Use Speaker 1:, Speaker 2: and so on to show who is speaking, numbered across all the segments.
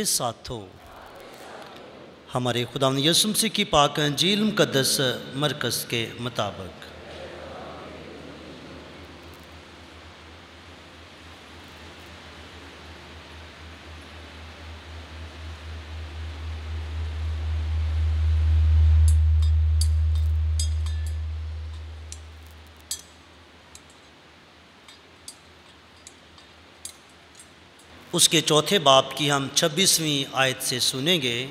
Speaker 1: ساتھ ہو۔ ہمارے خداوند یسوع مسیح کی پاک انجیل مقدس مرکز کے مطابق۔ اس کے چوتھے باب کی ہم 26ویں آیت سے سنیں گے۔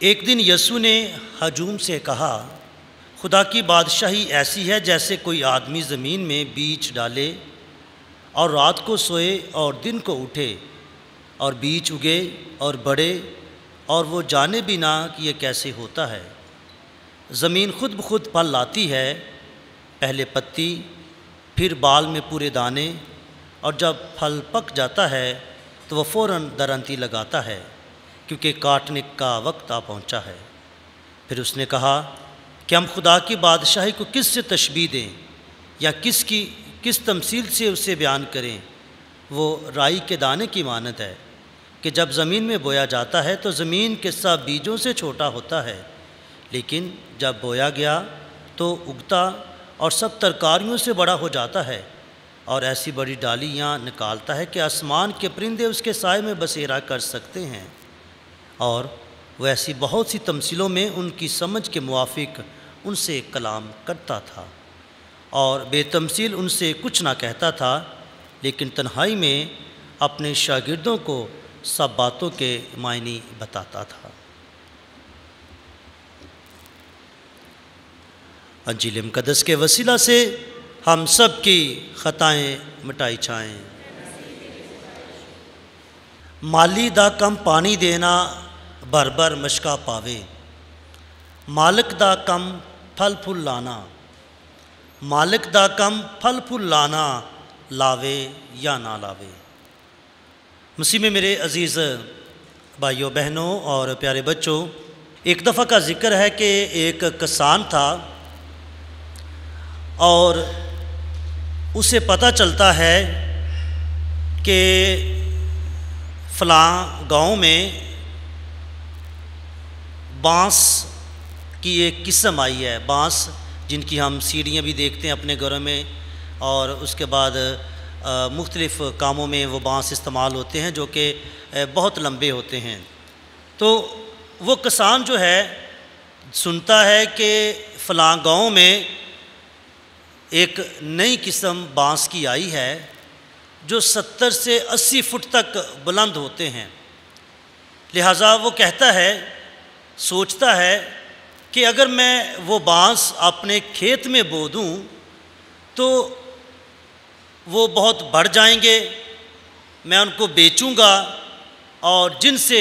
Speaker 1: ایک دن یسوع نے ہجوم سے کہا، خدا کی بادشاہی ایسی ہے جیسے کوئی آدمی زمین میں بیج ڈالے اور رات کو سوئے اور دن کو اٹھے اور بیج اگے اور بڑھے اور وہ جانے بھی نہ کہ یہ کیسے ہوتا ہے۔ زمین خود بخود پھل لاتی ہے، پہلے پتی، پھر بال میں پورے دانے، اور جب پھل پک جاتا ہے تو وہ فوراً درنتی لگاتا ہے کیونکہ کاٹنے کا وقت آ پہنچا ہے۔ پھر اس نے کہا کہ ہم خدا کی بادشاہی کو کس سے تشبیہ دیں یا کس تمثیل سے اسے بیان کریں؟ وہ رائی کے دانے کی مانند ہے کہ جب زمین میں بویا جاتا ہے تو زمین کے سب بیجوں سے چھوٹا ہوتا ہے، لیکن جب بویا گیا تو اگتا اور سب ترکاریوں سے بڑا ہو جاتا ہے اور ایسی بڑی ڈالیاں نکالتا ہے کہ آسمان کے پرندے اس کے سائے میں بسیرا کر سکتے ہیں۔ اور وہ ایسی بہت سی تمثیلوں میں ان کی سمجھ کے موافق ان سے کلام کرتا تھا اور بے تمثیل ان سے کچھ نہ کہتا تھا، لیکن تنہائی میں اپنے شاگردوں کو سب باتوں کے معنی بتاتا تھا۔ انجیل مقدس کے وسیلہ سے ہم سب کی خطائیں مٹائی جائیں۔ مالی دا کم پانی دینا بھر بھر مشکا پاوے، مالک دا کم پھل پھول لانا، مالک دا کم پھل پھول لانا، لاوے یا نہ لاوے۔ مسیح میں میرے عزیز بھائیوں بہنوں اور پیارے بچوں، ایک دفعہ کا ذکر ہے کہ ایک کسان تھا اور اسے پتہ چلتا ہے کہ فلاں گاؤں میں بانس کی ایک قسم آئی ہے، بانس جن کی ہم سیڑھیاں بھی دیکھتے ہیں اپنے گھروں میں، اور اس کے بعد مختلف کاموں میں وہ بانس استعمال ہوتے ہیں جو کہ بہت لمبے ہوتے ہیں۔ تو وہ کسان جو ہے سنتا ہے کہ فلاں گاؤں میں ایک نئی قسم بانس کی آئی ہے جو 70 سے 80 فٹ تک بلند ہوتے ہیں۔ لہٰذا وہ کہتا ہے، سوچتا ہے کہ اگر میں وہ بانس اپنے کھیت میں بو دوں تو وہ بہت بڑھ جائیں گے، میں ان کو بیچوں گا اور جن سے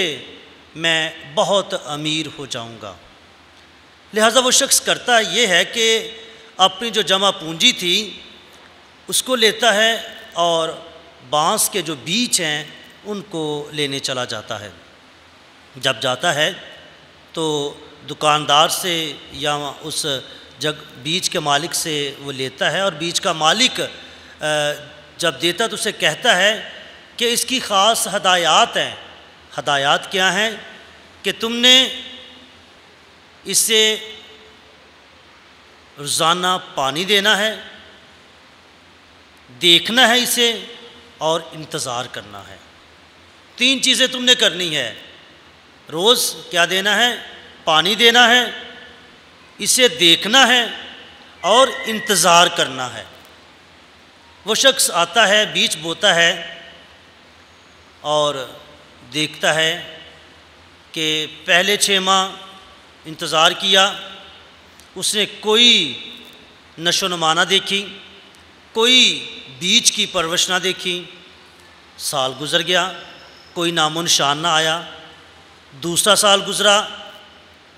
Speaker 1: میں بہت امیر ہو جاؤں گا۔ لہٰذا وہ شخص کرتا یہ ہے کہ اپنی جو جمع پونجی تھی اس کو لیتا ہے اور بانس کے جو بیج ہیں ان کو لینے چلا جاتا ہے۔ جب جاتا ہے تو دکاندار سے یا اس بیج کے مالک سے وہ لیتا ہے، اور بیج کا مالک جب دیتا تو اسے کہتا ہے کہ اس کی خاص ہدایات ہیں۔ ہدایات کیا ہیں؟ کہ تم نے اسے روزانہ پانی دینا ہے، دیکھنا ہے اسے، اور انتظار کرنا ہے۔ 3 چیزیں تم نے کرنی ہے، روز کیا دینا ہے؟ پانی دینا ہے، اسے دیکھنا ہے اور انتظار کرنا ہے۔ وہ شخص آتا ہے، بیج بوتا ہے اور دیکھتا ہے کہ پہلے 6 ماہ انتظار کیا، اس نے کوئی نشو نما نہ دیکھی، کوئی بیج کی پرورش نہ دیکھی۔ سال گزر گیا، کوئی نام و نشان نہ آیا۔ دوسرا سال گزرا،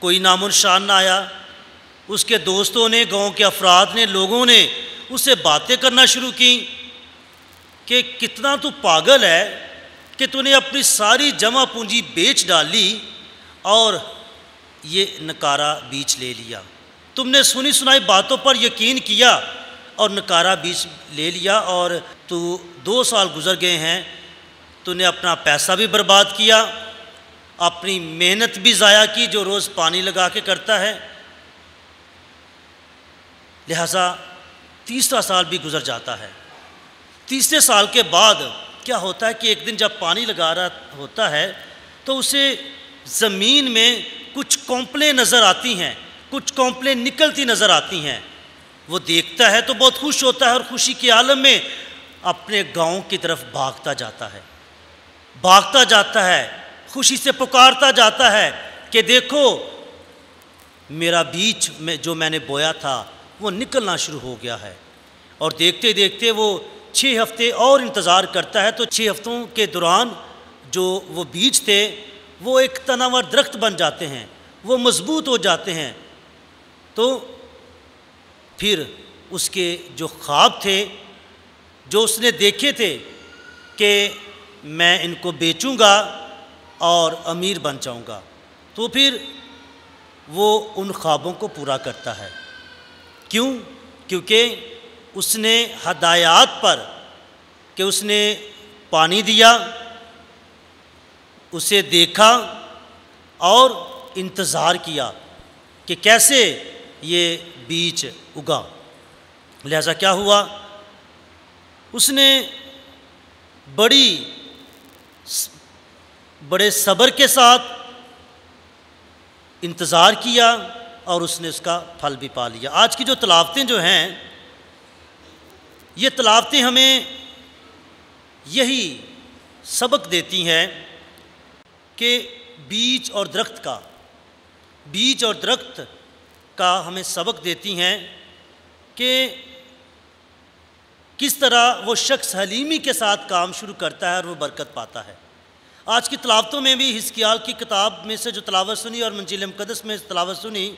Speaker 1: کوئی نام و نشان نہ آیا۔ اس کے دوستوں نے، گاؤں کے افراد نے، لوگوں نے اس سے باتیں کرنا شروع کی کہ کتنا تو پاگل ہے کہ تو نے اپنی ساری جمع پونجی بیچ ڈالی اور یہ نکارا بیج لے لیا۔ تم نے سنی سنائی باتوں پر یقین کیا اور نکارا بیج لے لیا، اور تو 2 سال گزر گئے ہیں، تو نے اپنا پیسہ بھی برباد کیا، اپنی محنت بھی ضائع کی جو روز پانی لگا کے کرتا ہے، لہٰذا تیسرا سال بھی گزر جاتا ہے۔ تیسرے سال کے بعد کیا ہوتا ہے کہ ایک دن جب پانی لگا رہا ہوتا ہے تو اسے زمین میں کچھ کونپلیں نظر آتی ہیں، کچھ کونپلیں نکلتی نظر آتی ہیں۔ وہ دیکھتا ہے تو بہت خوش ہوتا ہے اور خوشی کے عالم میں اپنے گاؤں کی طرف بھاگتا جاتا ہے، خوشی سے پکارتا جاتا ہے کہ دیکھو میرا بیج جو میں نے بویا تھا وہ نکلنا شروع ہو گیا ہے۔ اور دیکھتے دیکھتے وہ 6 ہفتے اور انتظار کرتا ہے، تو 6 ہفتوں کے دوران جو وہ بیج تھے وہ ایک تناور درخت بن جاتے ہیں، وہ مضبوط ہو جاتے ہیں۔ تو پھر اس کے جو خواب تھے، جو اس نے دیکھے تھے کہ میں ان کو بیچوں گا اور امیر بن جاؤں گا، تو پھر وہ ان خوابوں کو پورا کرتا ہے۔ کیوں؟ کیونکہ اس نے ہدایات پر کہ اس نے پانی دیا، اسے دیکھا اور انتظار کیا کہ کیسے یہ بیج اگا، لہذا کیا ہوا، اس نے بڑے صبر کے ساتھ انتظار کیا اور اس نے اس کا پھل بھی پا لیا۔ آج کی جو تلاوتیں جو ہیں، یہ تلاوتیں ہمیں یہی سبق دیتی ہیں کہ بیج اور درخت کا ہمیں سبق دیتی ہیں کہ کس طرح وہ شخص حلیمی کے ساتھ کام شروع کرتا ہے اور وہ برکت پاتا ہے۔ آج کی تلاوتوں میں بھی حزقیال کی کتاب میں سے جو تلاوت سنی اور انجیل مقدس میں تلاوت سنی،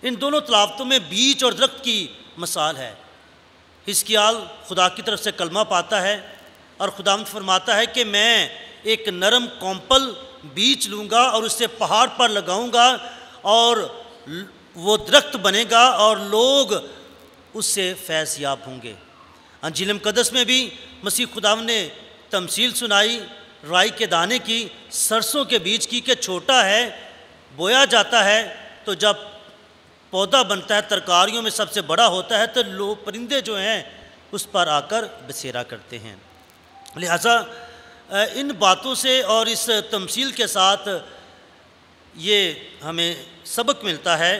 Speaker 1: ان دونوں تلاوتوں میں بیج اور درخت کی مثال ہے۔ حزقیال خدا کی طرف سے کلمہ پاتا ہے اور خداوند فرماتا ہے کہ میں ایک نرم کونپل بیج لوں گا اور اسے پہاڑ پر لگاؤں گا اور وہ درخت بنے گا اور لوگ اس سے فیض یاب ہوں گے۔ انجیل مقدس میں بھی مسیح خداوند نے تمثیل سنائی رائی کے دانے کی، سرسوں کے بیج کی، کہ چھوٹا ہے، بویا جاتا ہے، تو جب پودا بنتا ہے ترکاریوں میں سب سے بڑا ہوتا ہے تو لوگ پرندے جو ہیں اس پر آ کر بسیرا کرتے ہیں۔ لہٰذا ان باتوں سے اور اس تمثیل کے ساتھ یہ ہمیں سبق ملتا ہے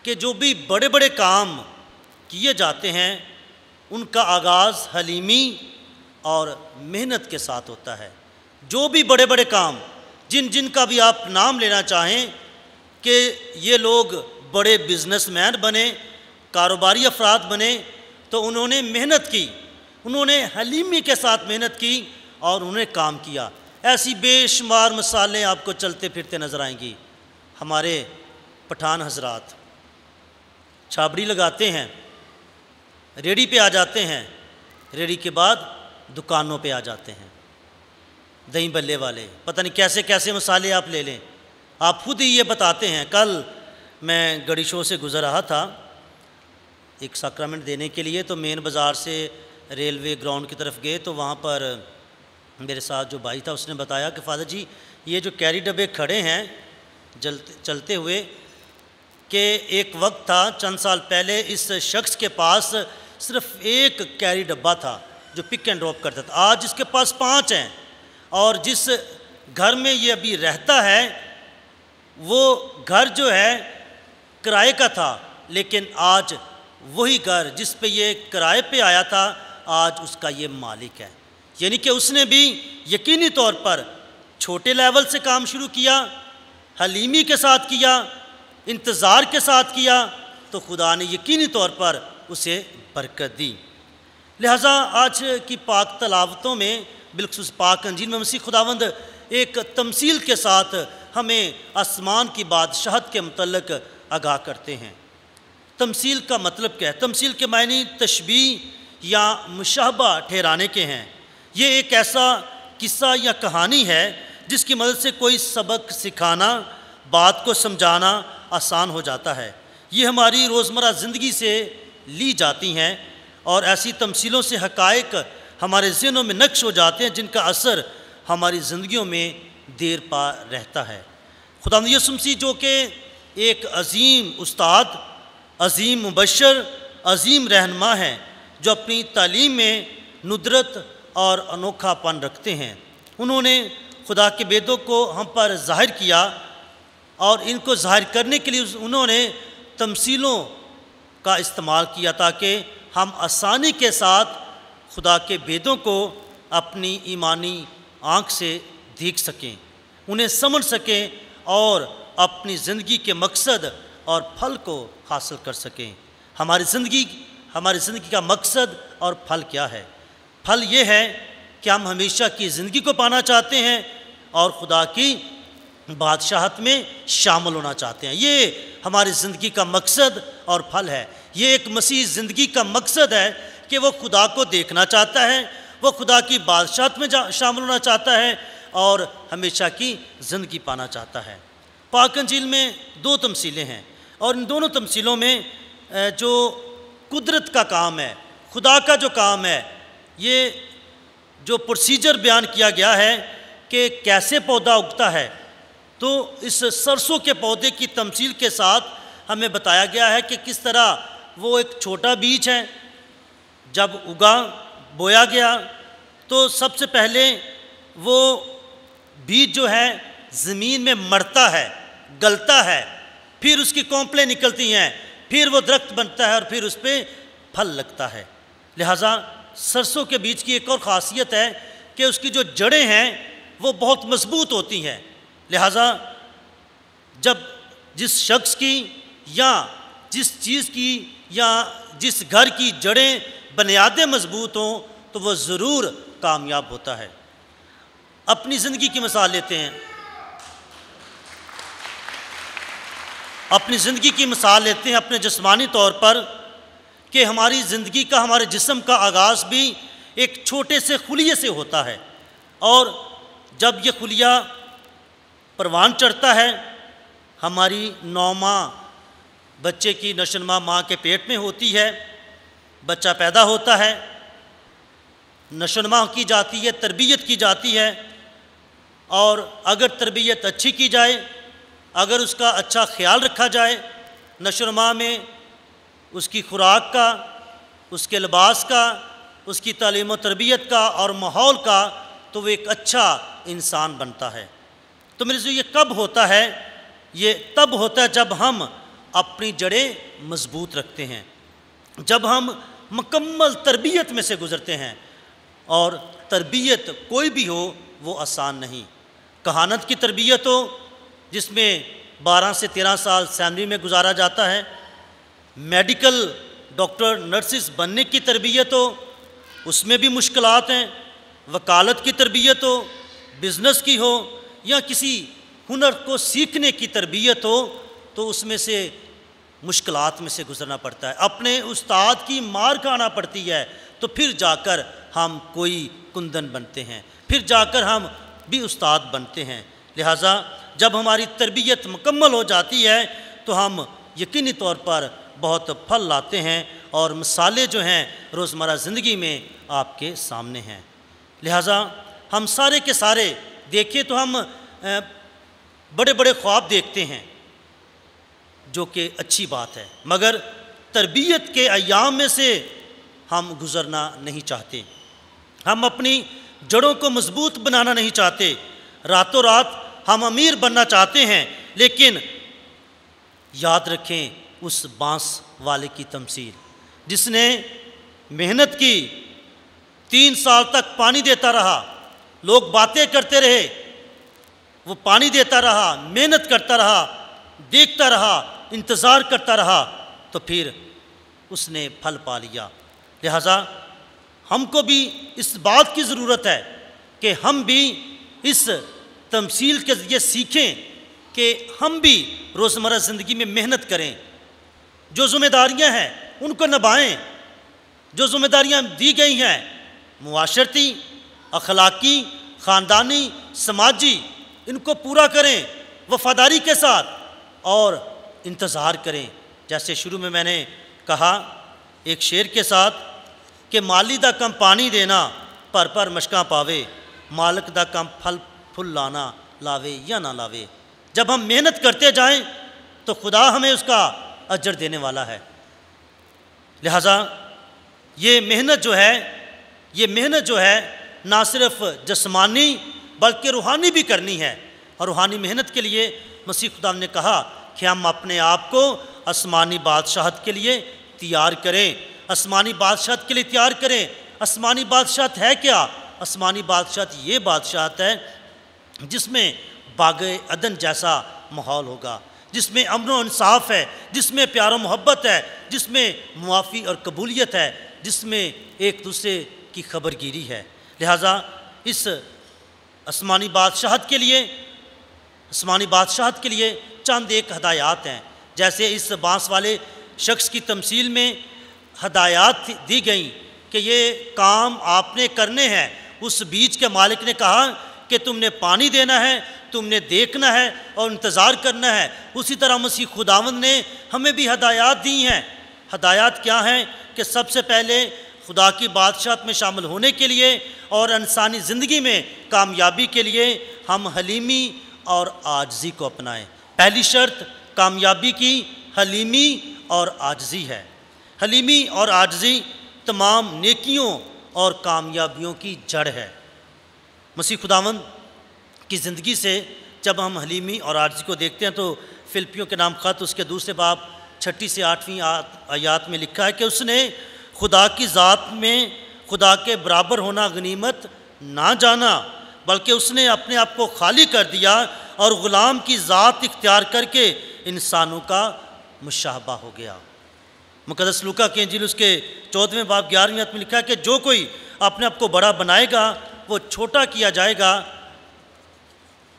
Speaker 1: کہ جو بھی بڑے بڑے کام کیے جاتے ہیں ان کا آغاز حلیمی اور محنت کے ساتھ ہوتا ہے۔ جو بھی بڑے بڑے کام جن کا بھی آپ نام لینا چاہیں کہ یہ لوگ بڑے بزنس مین بنے، کاروباری افراد بنے، تو انہوں نے محنت کی، انہوں نے حلیمی کے ساتھ محنت کی اور انہوں نے کام کیا۔ ایسی بے شمار مثالیں آپ کو چلتے پھرتے نظر آئیں گی۔ ہمارے پٹھان حضرات چھابڑی لگاتے ہیں، ریڑھی پہ آ جاتے ہیں، ریڑھی کے بعد دکانوں پہ آ جاتے ہیں، دہی بلے والے، پتہ نہیں کیسے کیسے مسالے آپ لے لیں، آپ خود ہی یہ بتاتے ہیں۔ کل میں گڑی شو سے گزر رہا تھا ایک ساکرامنٹ دینے کے لیے، تو مین بازار سے ریلوے گراؤنڈ کی طرف گئے تو وہاں پر میرے ساتھ جو بھائی تھا اس نے بتایا کہ فادر جی یہ جو کیری ڈبے کھڑے ہیں چلتے ہوئے، کہ ایک وقت تھا چند سال پہلے اس شخص کے پاس صرف ایک کیری ڈبہ تھا جو پک اینڈ ڈراپ کرتا تھا، آج اس کے پاس 5 ہیں، اور جس گھر میں یہ ابھی رہتا ہے وہ گھر جو ہے کرائے کا تھا، لیکن آج وہی گھر جس پہ یہ کرائے پہ آیا تھا آج اس کا یہ مالک ہے۔ یعنی کہ اس نے بھی یقینی طور پر چھوٹے لیول سے کام شروع کیا، حلیمی کے ساتھ کیا، انتظار کے ساتھ کیا، تو خدا نے یقینی طور پر اسے برکت دی۔ لہٰذا آج کی پاک تلاوتوں میں بالخصوص پاک انجیل میں مسیح خداوند ایک تمثیل کے ساتھ ہمیں آسمان کی بادشاہت کے متعلق آگاہ کرتے ہیں۔ تمثیل کا مطلب کیا ہے؟ تمثیل کے معنی تشبیہ یا مشابہ ٹھہرانے کے ہیں۔ یہ ایک ایسا قصہ یا کہانی ہے جس کی مدد سے کوئی سبق سکھانا، بات کو سمجھانا آسان ہو جاتا ہے۔ یہ ہماری روزمرہ زندگی سے لی جاتی ہیں اور ایسی تمثیلوں سے حقائق ہمارے ذہنوں میں نقش ہو جاتے ہیں جن کا اثر ہماری زندگیوں میں دیر پا رہتا ہے۔ خداوند یسوع مسیح جو کہ ایک عظیم استاد، عظیم مبشر، عظیم رہنما ہیں، جو اپنی تعلیم میں ندرت اور انوکھا پن رکھتے ہیں، انہوں نے خدا کے بیدوں کو ہم پر ظاہر کیا، اور ان کو ظاہر کرنے کے لیے انہوں نے تمثیلوں کا استعمال کیا تاکہ ہم آسانی کے ساتھ خدا کے بیدوں کو اپنی ایمانی آنکھ سے دیکھ سکیں، انہیں سمجھ سکیں اور اپنی زندگی کے مقصد اور پھل کو حاصل کر سکیں۔ ہماری زندگی کا مقصد اور پھل کیا ہے؟ پھل یہ ہے کہ ہم ہمیشہ کی زندگی کو پانا چاہتے ہیں اور خدا کی بادشاہت میں شامل ہونا چاہتے ہیں۔ یہ ہماری زندگی کا مقصد اور پھل ہے۔ یہ ایک مسیح زندگی کا مقصد ہے کہ وہ خدا کو دیکھنا چاہتا ہے، وہ خدا کی بادشاہت میں شامل ہونا چاہتا ہے اور ہمیشہ کی زندگی پانا چاہتا ہے۔ پاک انجیل میں 2 تمثیلیں ہیں، اور ان دونوں تمثیلوں میں جو قدرت کا کام ہے، خدا کا جو کام ہے، یہ جو پروسیجر بیان کیا گیا ہے کہ کیسے پودا اگتا ہے، تو اس سرسوں کے پودے کی تمثیل کے ساتھ ہمیں بتایا گیا ہے کہ کس طرح وہ ایک چھوٹا بیج ہے، جب اگا بویا گیا تو سب سے پہلے وہ بیج جو ہے زمین میں مرتا ہے، گلتا ہے، پھر اس کی کونپلیں نکلتی ہیں، پھر وہ درخت بنتا ہے اور پھر اس پہ پھل لگتا ہے۔ لہٰذا سرسوں کے بیج کی ایک اور خاصیت ہے کہ اس کی جو جڑیں ہیں وہ بہت مضبوط ہوتی ہیں۔ لہٰذا جب جس شخص کی یا جس چیز کی یا جس گھر کی جڑیں بنیادیں مضبوط ہوں تو وہ ضرور کامیاب ہوتا ہے۔ اپنی زندگی کی مثال لیتے ہیں، اپنے جسمانی طور پر کہ ہماری زندگی کا، ہمارے جسم کا آغاز بھی ایک چھوٹے سے خلیے سے ہوتا ہے، اور جب یہ خلیہ پروان چڑھتا ہے، ہماری 9 ماہ بچے کی نشوونما ماں کے پیٹ میں ہوتی ہے، بچہ پیدا ہوتا ہے، نشوونما کی جاتی ہے، تربیت کی جاتی ہے، اور اگر تربیت اچھی کی جائے، اگر اس کا اچھا خیال رکھا جائے، نشوونما میں اس کی خوراک کا، اس کے لباس کا، اس کی تعلیم و تربیت کا اور ماحول کا، تو وہ ایک اچھا انسان بنتا ہے۔ تو میرے سے یہ کب ہوتا ہے؟ یہ تب ہوتا ہے جب ہم اپنی جڑیں مضبوط رکھتے ہیں، جب ہم مکمل تربیت میں سے گزرتے ہیں، اور تربیت کوئی بھی ہو وہ آسان نہیں۔ کہانت کی تربیت ہو جس میں 12 سے 13 سال سیمنری میں گزارا جاتا ہے، میڈیکل ڈاکٹر نرسز بننے کی تربیت ہو، اس میں بھی مشکلات ہیں، وکالت کی تربیت ہو، بزنس کی ہو، یا کسی ہنر کو سیکھنے کی تربیت ہو، تو اس میں سے مشکلات میں سے گزرنا پڑتا ہے، اپنے استاد کی مار کھانا پڑتی ہے، تو پھر جا کر ہم کوئی کندن بنتے ہیں، پھر جا کر ہم بھی استاد بنتے ہیں۔ لہٰذا جب ہماری تربیت مکمل ہو جاتی ہے تو ہم یقینی طور پر بہت پھل لاتے ہیں، اور مثالیں جو ہیں روزمرہ زندگی میں آپ کے سامنے ہیں۔ لہٰذا ہم سارے کے سارے دیکھیں تو ہم بڑے بڑے خواب دیکھتے ہیں، جو کہ اچھی بات ہے، مگر تربیت کے ایام میں سے ہم گزرنا نہیں چاہتے، ہم اپنی جڑوں کو مضبوط بنانا نہیں چاہتے۔ راتوں رات ہم امیر بننا چاہتے ہیں، لیکن یاد رکھیں اس بانس والے کی تمثیل، جس نے محنت کی، 3 سال تک پانی دیتا رہا، لوگ باتیں کرتے رہے، وہ پانی دیتا رہا، محنت کرتا رہا، دیکھتا رہا، انتظار کرتا رہا، تو پھر اس نے پھل پا لیا۔ لہٰذا ہم کو بھی اس بات کی ضرورت ہے کہ ہم بھی اس تمثیل کے ذریعے سیکھیں کہ ہم بھی روزمرہ زندگی میں محنت کریں، جو ذمہ داریاں ہیں ان کو نبھائیں، جو ذمہ داریاں دی گئی ہیں معاشرتی، اخلاقی، خاندانی، سماجی، ان کو پورا کریں وفاداری کے ساتھ اور انتظار کریں۔ جیسے شروع میں نے کہا ایک شعر کے ساتھ کہ مالی دا کم پانی دینا پر پر مشکاں پاوے، مالک دا کم پھل پھل لانا لاوے یا نہ لاوے۔ جب ہم محنت کرتے جائیں تو خدا ہمیں اس کا اجر دینے والا ہے۔ لہٰذا یہ محنت جو ہے نہ صرف جسمانی بلکہ روحانی بھی کرنی ہے، اور روحانی محنت کے لیے مسیح خدا نے کہا کہ ہم اپنے آپ کو آسمانی بادشاہت کے لیے تیار کریں۔ آسمانی بادشاہت کے لیے تیار کریں۔ آسمانی بادشاہت ہے کیا؟ آسمانی بادشاہت یہ بادشاہت ہے جس میں باغ عدن جیسا ماحول ہوگا، جس میں امن و انصاف ہے، جس میں پیار و محبت ہے، جس میں معافی اور قبولیت ہے، جس میں ایک دوسرے کی خبر گیری ہے۔ لہٰذا اس آسمانی بادشاہت کے لیے چند ایک ہدایات ہیں، جیسے اس بانس والے شخص کی تمثیل میں ہدایات دی گئیں کہ یہ کام آپ نے کرنے ہیں۔ اس بیج کے مالک نے کہا کہ تم نے پانی دینا ہے، تم نے دیکھنا ہے اور انتظار کرنا ہے۔ اسی طرح مسیح خداوند نے ہمیں بھی ہدایات دی ہیں۔ ہدایات کیا ہیں؟ کہ سب سے پہلے خدا کی بادشاہت میں شامل ہونے کے لیے اور انسانی زندگی میں کامیابی کے لیے ہم حلیمی اور عاجزی کو اپنائیں۔ پہلی شرط کامیابی کی حلیمی اور عاجزی ہے۔ حلیمی اور عاجزی تمام نیکیوں اور کامیابیوں کی جڑ ہے۔ مسیح خداوند کی زندگی سے جب ہم حلیمی اور عاجزی کو دیکھتے ہیں تو فلپیوں کے نام خط اس کے دوسرے باب 6 سے 8 آیات میں لکھا ہے کہ اس نے خدا کی ذات میں خدا کے برابر ہونا غنیمت نہ جانا، بلکہ اس نے اپنے آپ کو خالی کر دیا اور غلام کی ذات اختیار کر کے انسانوں کا مشابہ ہو گیا۔ مقدس لوکا کی انجیل اس کے 14 باب 11 آیت میں لکھا ہے کہ جو کوئی اپنے آپ کو بڑا بنائے گا وہ چھوٹا کیا جائے گا،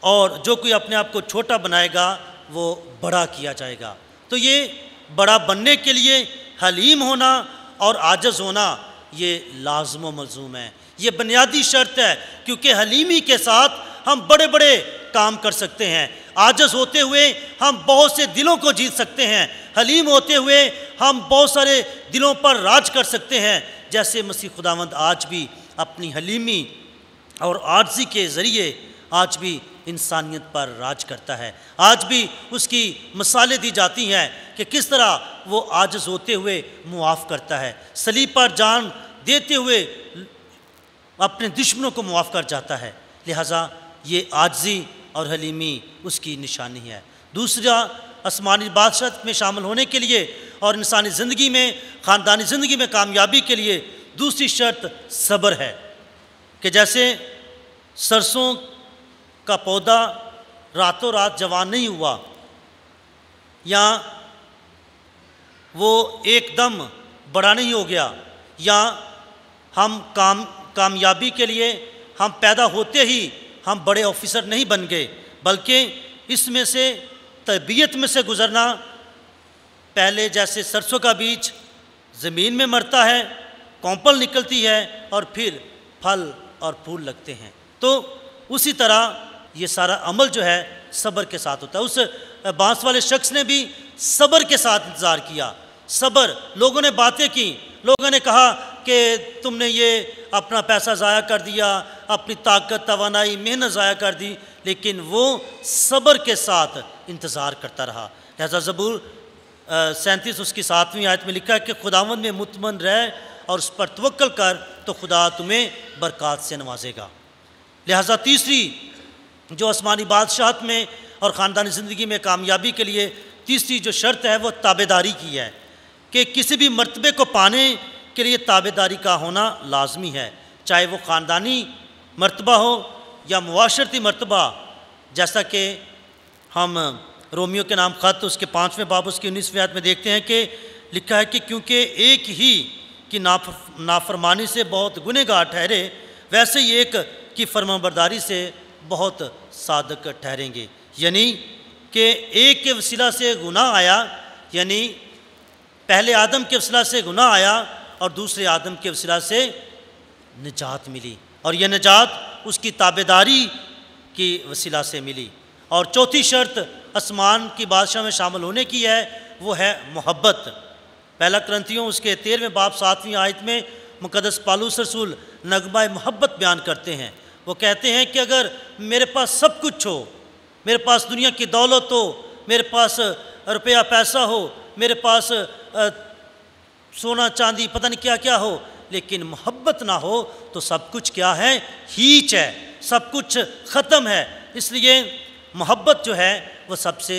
Speaker 1: اور جو کوئی اپنے آپ کو چھوٹا بنائے گا وہ بڑا کیا جائے گا۔ تو یہ بڑا بننے کے لیے حلیم ہونا اور عاجز ہونا یہ لازم و ملزوم ہے، یہ بنیادی شرط ہے، کیونکہ حلیمی کے ساتھ ہم بڑے بڑے کام کر سکتے ہیں۔ عاجز ہوتے ہوئے ہم بہت سے دلوں کو جیت سکتے ہیں، حلیم ہوتے ہوئے ہم بہت سارے دلوں پر راج کر سکتے ہیں، جیسے مسیح خداوند آج بھی اپنی حلیمی اور عاجزی کے ذریعے آج بھی انسانیت پر راج کرتا ہے۔ آج بھی اس کی مثالیں دی جاتی ہیں کہ کس طرح وہ عاجز ہوتے ہوئے معاف کرتا ہے، صلیب پر جان دیتے ہوئے اپنے دشمنوں کو معاف کر جاتا ہے۔ لہٰذا یہ عاجزی اور حلیمی اس کی نشانی ہے۔ دوسرا، آسمانی بادشاہت میں شامل ہونے کے لیے اور انسانی زندگی میں، خاندانی زندگی میں کامیابی کے لیے دوسری شرط صبر ہے، کہ جیسے سرسوں کا پودا راتوں رات جوان نہیں ہوا، یا وہ ایک دم بڑا نہیں ہو گیا، یا ہم کامیابی کے لیے ہم پیدا ہوتے ہی ہم بڑے آفیسر نہیں بن گئے، بلکہ اس میں سے طبیعت میں سے گزرنا، پہلے جیسے سرسوں کا بیج زمین میں مرتا ہے، کونپل نکلتی ہے اور پھر پھل اور پھول لگتے ہیں، تو اسی طرح یہ سارا عمل جو ہے صبر کے ساتھ ہوتا ہے۔ اس بانس والے شخص نے بھی صبر کے ساتھ انتظار کیا۔ صبر، لوگوں نے باتیں کی، لوگوں نے کہا کہ تم نے یہ اپنا پیسہ ضائع کر دیا، اپنی طاقت توانائی محنت ضائع کر دی، لیکن وہ صبر کے ساتھ انتظار کرتا رہا۔ لہذا زبور 37 اس کی 7ویں آیت میں لکھا ہے کہ خداوند میں مطمئن رہ اور اس پر توکل کر تو خدا تمہیں برکات سے نوازے گا۔ لہذا تیسری جو آسمانی بادشاہت میں اور خاندانی زندگی میں کامیابی کے لیے تیسری جو شرط ہے وہ تابعداری کی ہے، کہ کسی بھی مرتبے کو پانے کے لیے تابعداری کا ہونا لازمی ہے، چاہے وہ خاندانی مرتبہ ہو یا معاشرتی مرتبہ، جیسا کہ ہم رومیو کے نام خط اس کے 5ویں باب اس کی 19ویں آیت میں دیکھتے ہیں کہ لکھا ہے کہ کیونکہ ایک ہی کی نافرمانی سے بہت گنہگار ٹھہرے، ویسے ہی ایک کی فرمانبرداری سے بہت صادق ٹھہریں گے۔ یعنی کہ ایک کے وسیلہ سے گناہ آیا، یعنی پہلے آدم کے وسیلہ سے گناہ آیا اور دوسرے آدم کے وسیلہ سے نجات ملی، اور یہ نجات اس کی تابعداری کی وسیلہ سے ملی۔ اور چوتھی شرط آسمان کی بادشاہ میں شامل ہونے کی ہے، وہ ہے محبت۔ پہلا کرنتھیوں اس کے 13ویں باب 7ویں آیت میں مقدس پالوس رسول نغمہ محبت بیان کرتے ہیں۔ وہ کہتے ہیں کہ اگر میرے پاس سب کچھ ہو، میرے پاس دنیا کی دولت ہو، میرے پاس روپیہ پیسہ ہو، میرے پاس سونا چاندی پتہ نہیں کیا کیا ہو، لیکن محبت نہ ہو تو سب کچھ کیا ہے؟ ہیچ ہے، سب کچھ ختم ہے۔ اس لیے محبت جو ہے وہ سب سے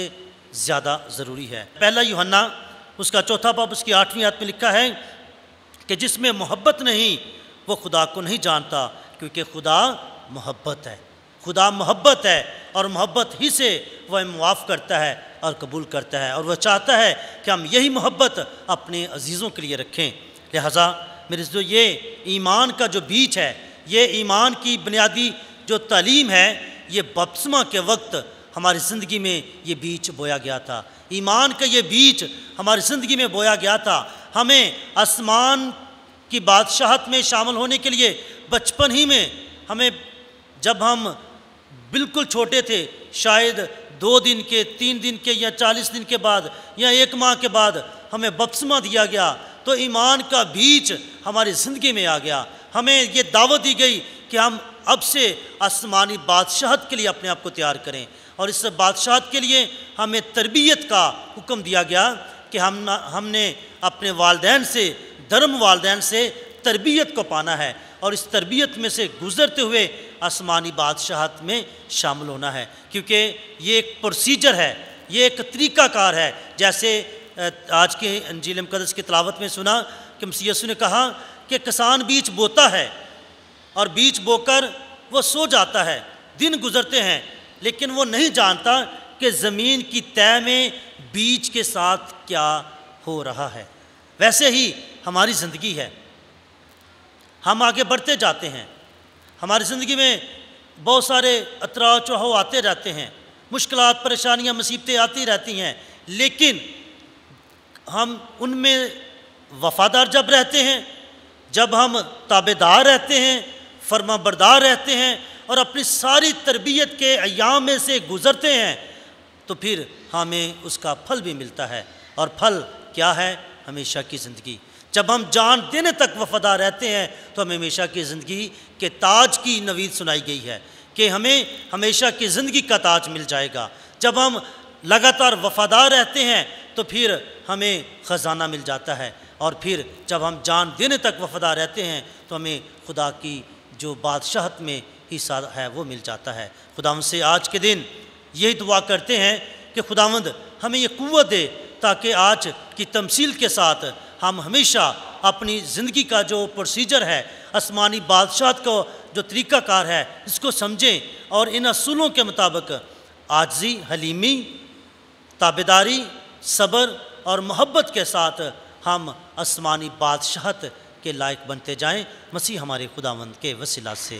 Speaker 1: زیادہ ضروری ہے۔ پہلا یوحنا اس کا 4 باب اس کی 8ویں آیت میں لکھا ہے کہ جس میں محبت نہیں وہ خدا کو نہیں جانتا، کیونکہ خدا محبت ہے۔ خدا محبت ہے اور محبت ہی سے وہ معاف کرتا ہے اور قبول کرتا ہے، اور وہ چاہتا ہے کہ ہم یہی محبت اپنے عزیزوں کے لیے رکھیں۔ لہٰذا میرے جو یہ ایمان کا جو بیج ہے، یہ ایمان کی بنیادی جو تعلیم ہے، یہ بپتسمہ کے وقت ہماری زندگی میں یہ بیج بویا گیا تھا۔ ایمان کا یہ بیج ہماری زندگی میں بویا گیا تھا۔ ہمیں آسمان کی بادشاہت میں شامل ہونے کے لیے بچپن ہی میں ہمیں، جب ہم بالکل چھوٹے تھے، شاید 2 دن کے، 3 دن کے یا 40 دن کے بعد یا 1 ماہ کے بعد ہمیں بپتسمہ دیا گیا، تو ایمان کا بیج ہماری زندگی میں آ گیا۔ ہمیں یہ دعوت دی گئی کہ ہم اب سے آسمانی بادشاہت کے لیے اپنے آپ کو تیار کریں، اور اس بادشاہت کے لیے ہمیں تربیت کا حکم دیا گیا کہ ہم نے اپنے والدین سے، دھرم والدین سے تربیت کو پانا ہے، اور اس تربیت میں سے گزرتے ہوئے آسمانی بادشاہت میں شامل ہونا ہے، کیونکہ یہ ایک پروسیجر ہے، یہ ایک طریقہ کار ہے۔ جیسے آج کے انجیل مقدس کی تلاوت میں سنا کہ مسیح یسوع نے کہا کہ کسان بیج بوتا ہے اور بیج بو کر وہ سو جاتا ہے، دن گزرتے ہیں، لیکن وہ نہیں جانتا کہ زمین کی تہ میں بیج کے ساتھ کیا ہو رہا ہے۔ ویسے ہی ہماری زندگی ہے، ہم آگے بڑھتے جاتے ہیں، ہماری زندگی میں بہت سارے اتراؤ چڑھاؤ آتے رہتے ہیں، مشکلات، پریشانیاں، مصیبتیں آتی رہتی ہیں، لیکن ہم ان میں وفادار جب رہتے ہیں، جب ہم تابعدار رہتے ہیں، فرما بردار رہتے ہیں اور اپنی ساری تربیت کے ایام میں سے گزرتے ہیں، تو پھر ہمیں اس کا پھل بھی ملتا ہے۔ اور پھل کیا ہے؟ ہمیشہ کی زندگی۔ جب ہم جان دینے تک وفادار رہتے ہیں تو ہمیں ہمیشہ کی زندگی کے تاج کی نوید سنائی گئی ہے کہ ہمیں ہمیشہ کی زندگی کا تاج مل جائے گا۔ جب ہم لگاتار وفادار رہتے ہیں تو پھر ہمیں خزانہ مل جاتا ہے، اور پھر جب ہم جان دینے تک وفادار رہتے ہیں تو ہمیں خدا کی جو بادشاہت میں حصہ ہے وہ مل جاتا ہے۔ خداوند سے آج کے دن یہی دعا کرتے ہیں کہ خداوند ہمیں یہ قوت دے تاکہ آج کی تمثیل کے ساتھ ہم ہمیشہ اپنی زندگی کا جو پروسیجر ہے، آسمانی بادشاہت کو جو طریقہ کار ہے، اس کو سمجھیں اور ان اصولوں کے مطابق عاجزی، حلیمی، تابعداری، صبر اور محبت کے ساتھ ہم آسمانی بادشاہت کے لائق بنتے جائیں۔ مسیح ہمارے خداوند کے وسیلہ سے۔